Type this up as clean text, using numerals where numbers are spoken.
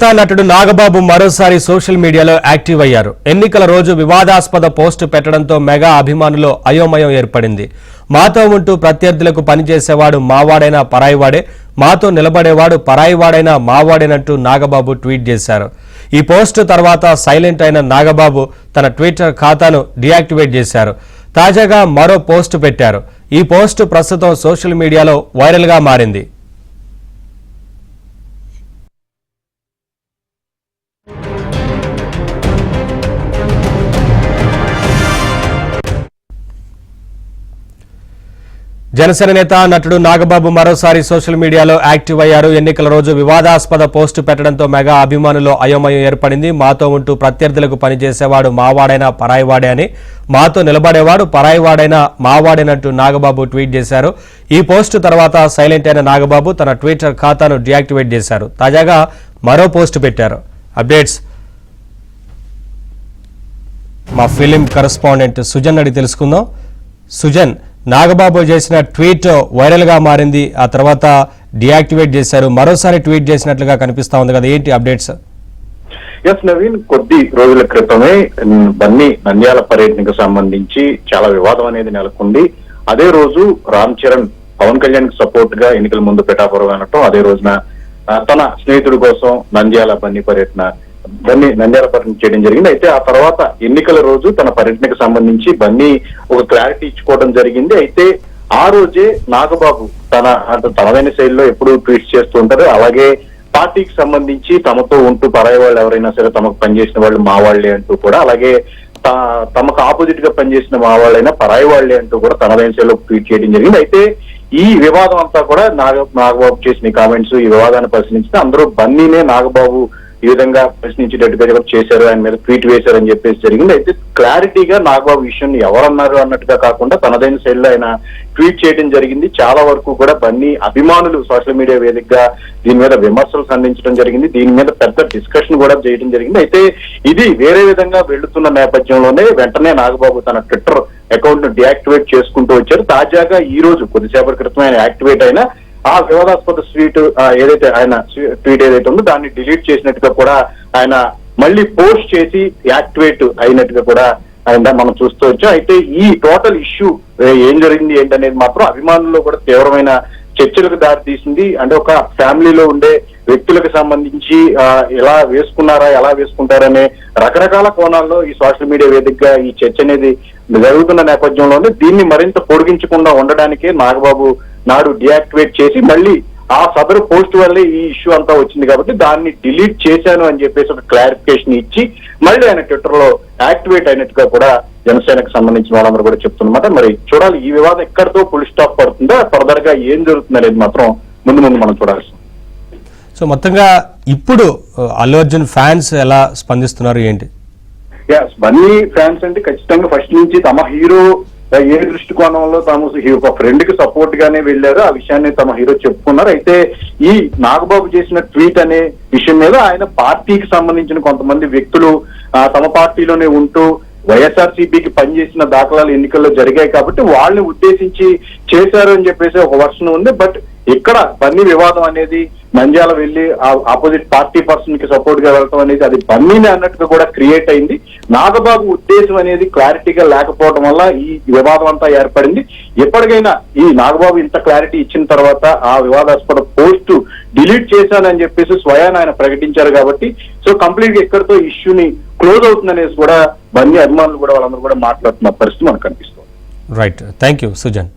నేత నటుడు నాగబాబు మరోసారి సోషల్ మీడియాలో యాక్టివ్ అయ్యారు. ఎన్నికల రోజు వివాదాస్పద పోస్టు పెట్టడంతో మెగా అభిమానులు అయోమయం ఏర్పడింది. మాతో ఉంటూ ప్రత్యర్థులకు పనిచేసేవాడు మావాడైనా పరాయివాడే, మాతో నిలబడేవాడు పరాయివాడైనా మావాడేనంటూ నాగబాబు ట్వీట్ చేశారు. ఈ పోస్టు తర్వాత సైలెంట్ అయిన నాగబాబు తన ట్విట్టర్ ఖాతాను డీయాక్టివేట్ చేశారు. తాజాగా మరో పోస్టు పెట్టారు. ఈ పోస్టు ప్రస్తుతం సోషల్ మీడియాలో వైరల్గా మారింది. జనసేన నేత నటుడు నాగబాబు మరోసారి సోషల్ మీడియాలో యాక్టివ్ అయ్యారు. ఎన్నికల రోజు వివాదాస్పద పోస్టు పెట్టడంతో మెగా అభిమానులు అయోమయం ఏర్పడింది. మాతో ఉంటూ ప్రత్యర్థులకు పనిచేసేవాడు మావాడైనా పరాయివాడే అని, మాతో నిలబడేవాడు పరాయివాడైనా మావాడేనంటూ నాగబాబు ట్వీట్ చేశారు. ఈ పోస్టు తర్వాత సైలెంట్ అయిన నాగబాబు తన ట్విట్టర్ ఖాతాను డీయాక్టివేట్ చేశారు. తాజాగా మరో పోస్టు పెట్టారు. అప్డేట్స్ మా ఫిలిం కరెస్పాండెంట్ సుజన్ అడిగి తెలుసుకుందాం. సుజన్, నాగబాబు చేసిన ట్వీట్ వైరల్ గా మారింది, ఆ తర్వాత డియాక్టివేట్ చేశారు, మరోసారి ట్వీట్ చేసినట్లుగా కనిపిస్తా ఉంది కదా, ఏంటి అప్డేట్స్? ఎస్ నవీన్, కొద్ది రోజుల క్రితమే బన్నీ నంద్యాల పర్యటనకు సంబంధించి చాలా వివాదం అనేది నెలకొంది. అదే రోజు రామ్ చరణ్ పవన్ కళ్యాణ్ కి సపోర్ట్ గా ఎన్నికల ముందు పిఠాపురం అనటం, అదే రోజున తన స్నేహితుడి కోసం నంద్యాల పర్యటన చేయడం జరిగింది. అయితే ఆ తర్వాత ఎన్నికల రోజు తన పర్యటనకు సంబంధించి బన్నీ ఒక క్లారిటీ ఇచ్చుకోవడం జరిగింది. అయితే ఆ రోజే నాగబాబు తనదైన శైలిలో ఎప్పుడు ట్వీట్ చేస్తూ ఉంటారు. అలాగే పార్టీకి సంబంధించి తమతో ఉంటూ పరాయి వాళ్ళు ఎవరైనా సరే తమకు పనిచేసిన వాళ్ళు మా వాళ్లే అంటూ కూడా, అలాగే తమకు ఆపోజిట్ గా పనిచేసిన మా వాళ్ళైనా పరాయి వాళ్లే అంటూ కూడా తనదైన శైలిలో ట్వీట్ చేయడం జరిగింది. అయితే ఈ వివాదం అంతా కూడా నాగబాబు చేసిన కామెంట్స్, ఈ వివాదాన్ని పరిశీలించిన అందరూ బన్నీనే నాగబాబు ఈ విధంగా ప్రశ్నించేటట్టుగా చేశారు, ఆయన మీద ట్వీట్ వేశారని చెప్పేసి జరిగింది. అయితే క్లారిటీగా నాగబాబు విషయం ఎవరన్నారు అన్నట్టుగా కాకుండా తనదైన శైలిలో ఆయన ట్వీట్ చేయడం జరిగింది. చాలా వరకు కూడా బన్నీ అభిమానులు సోషల్ మీడియా వేదికగా దీని మీద విమర్శలు సంధించడం జరిగింది. దీని మీద పెద్ద డిస్కషన్ కూడా చేయడం జరిగింది. అయితే ఇది వేరే విధంగా వెళ్తున్న నేపథ్యంలోనే వెంటనే నాగబాబు తన ట్విట్టర్ అకౌంట్ ను డియాక్టివేట్ చేసుకుంటూ వచ్చారు. తాజాగా ఈ రోజు కొద్దిసేపటి క్రితం ఆయన యాక్టివేట్ అయిన ఆ వివాదాస్పద ట్వీట్ ఏదైతే ఉందో దాన్ని డిలీట్ చేసినట్టుగా కూడా ఆయన మళ్ళీ పోస్ట్ చేసి యాక్టివేట్ అయినట్టుగా కూడా ఆయన మనం చూస్తూ వచ్చాం. అయితే ఈ టోటల్ ఇష్యూ ఏం జరిగింది ఏంటనేది మాత్రం అభిమానుల్లో కూడా తీవ్రమైన చర్చలకు దారి తీసింది. అంటే ఒక ఫ్యామిలీలో ఉండే వ్యక్తులకు సంబంధించి ఎలా వేసుకుంటారనే రకరకాల కోణాల్లో ఈ సోషల్ మీడియా వేదికగా ఈ చర్చ అనేది జరుగుతున్న నేపథ్యంలోనే దీన్ని మరింత పొడిగించకుండా ఉండడానికే నాగబాబు నాడు డియాక్టివేట్ చేసి మళ్ళీ ఆ సదరు పోస్ట్ వల్లే ఈ ఇష్యూ అంతా వచ్చింది కాబట్టి దాన్ని డిలీట్ చేశాను అని చెప్పేసి ఒక క్లారిఫికేషన్ ఇచ్చి మళ్ళీ ఆయన ట్విట్టర్ లో యాక్టివేట్ అయినట్టుగా కూడా జనసేనకు సంబంధించిన వాళ్ళందరూ కూడా చెప్తున్నమాట. మరి చూడాలి ఈ వివాదం ఎక్కడితో ఫుల్ స్టాప్ పడుతుందో, ఫర్దర్ గా ఏం జరుగుతుంది అనేది మాత్రం ముందు మనం చూడాల్సి. సో మొత్తంగా ఇప్పుడు అల్లు అర్జున్ ఫ్యాన్స్ ఎలా స్పందిస్తున్నారు ఏంటి? బన్నీ ఫ్యాన్స్ అంటే ఖచ్చితంగా ఫస్ట్ నుంచి తమ హీరో ఏ దృష్టికోణంలో తాము ఒక ఫ్రెండ్ కి సపోర్ట్ గానే వెళ్లారు, ఆ విషయాన్ని తమ హీరో చెప్పుకున్నారు. అయితే ఈ నాగబాబు చేసిన ట్వీట్ అనే విషయం మీద ఆయన పార్టీకి సంబంధించిన కొంతమంది వ్యక్తులు తమ పార్టీలోనే ఉంటూ వైఎస్ఆర్సీపీకి పనిచేసిన దాఖలాలు ఎన్నికల్లో జరిగాయి కాబట్టి వాళ్ళని ఉద్దేశించి చేశారు అని చెప్పేసి ఒక వర్షన్ ఉంది. బట్ ఇక్కడ బన్నీ వివాదం అనేది నంద్యాల వెళ్లి ఆపోజిట్ పార్టీ పర్సన్ కి సపోర్ట్ గా వెళ్ళటం అనేది అది బన్నీనే అన్నట్టుగా కూడా క్రియేట్ అయింది. నాగబాబు ఉద్దేశం అనేది క్లారిటీగా లేకపోవడం వల్ల ఈ వివాదం అంతా ఏర్పడింది. ఎప్పటికైనా ఈ నాగబాబు ఇంత క్లారిటీ ఇచ్చిన తర్వాత ఆ వివాదాస్పద పోస్ట్ డిలీట్ చేశానని చెప్పేసి స్వయాన ఆయన ప్రకటించారు కాబట్టి సో కంప్లీట్ గా ఎక్కడితో ఇష్యూని క్లోజ్ అవుతుందనేసి కూడా బన్నీ అభిమానులు కూడా వాళ్ళందరూ కూడా మాట్లాడుతున్న పరిస్థితి మనకు కనిపిస్తుంది. Right, thank you Sujan.